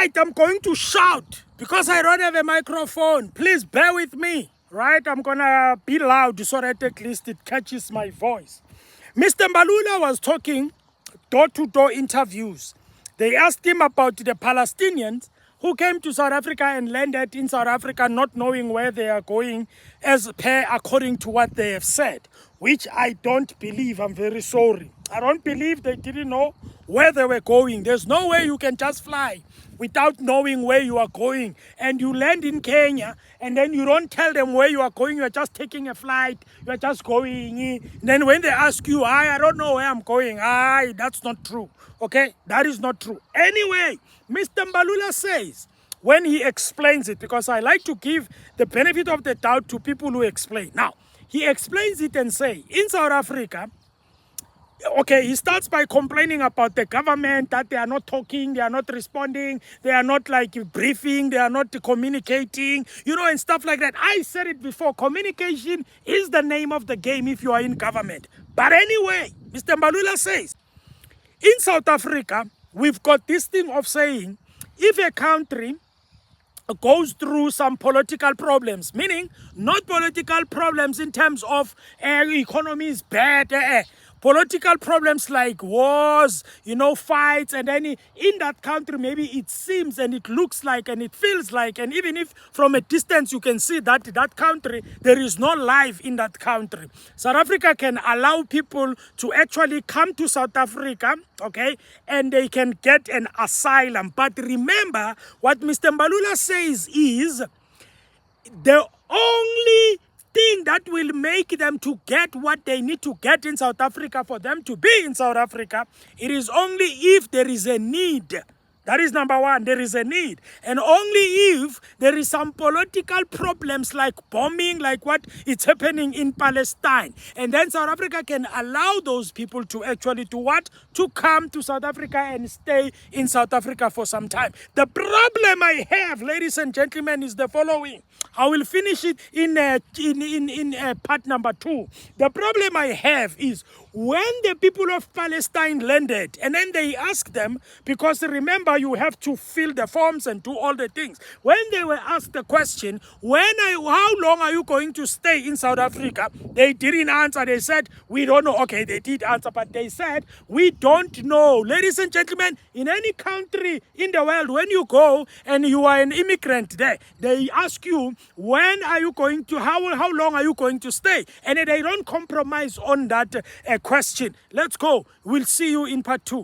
right, I'm going to shout because I don't have a microphone. Please bear with me, right? I'm gonna be loud so that at least it catches my voice. Mr. Mbalula was talking door-to-door interviews. They asked him about the Palestinians who came to South Africa and landed in South Africa not knowing where they are going according to what they have said, which I don't believe. I'm very sorry. I don't believe they didn't know where they were going. There's no way you can just fly without knowing where you are going. And you land in Kenya and then you don't tell them where you are going. You're just taking a flight. You're just going in. Then when they ask you, I don't know where I'm going. That's not true. Okay? That is not true. Anyway, Mr. Mbalula says, when he explains it, because I like to give the benefit of the doubt to people who explain. Now, he explains it and say, in South Africa, okay, he starts by complaining about the government, that they are not talking, they are not responding, they are not like briefing, they are not communicating, and stuff like that. I said it before, communication is the name of the game if you are in government. But anyway, Mr. Mbalula says, in South Africa, we've got this thing of saying, if a country goes through some political problems, meaning not political problems in terms of economy is bad, political problems like wars, fights, and then in that country maybe it seems and it looks like and it feels like, and even if from a distance you can see that that country, there is no life in that country. South Africa can allow people to actually come to South Africa, okay, and they can get an asylum. But remember, what Mr. Mbalula says is the only thing that will make them to get what they need to get in South Africa, for them to be in South Africa, it is only if there is a need. That is number one, there is a need. And only if there is some political problems like bombing, like what is happening in Palestine. And then South Africa can allow those people to actually do what? To come to South Africa and stay in South Africa for some time. The problem I have, ladies and gentlemen, is the following. I will finish it in part number 2. The problem I have is when the people of Palestine landed and then they asked them, because remember you have to fill the forms and do all the things. When they were asked the question, how long are you going to stay in South Africa? They didn't answer. They said, we don't know. Okay, they did answer, but they said, we don't know. Ladies and gentlemen, in any country in the world, when you go and you are an immigrant there, they ask you, when are you going to, how long are you going to stay? And they don't compromise on that question. Let's go. We'll see you in part 2.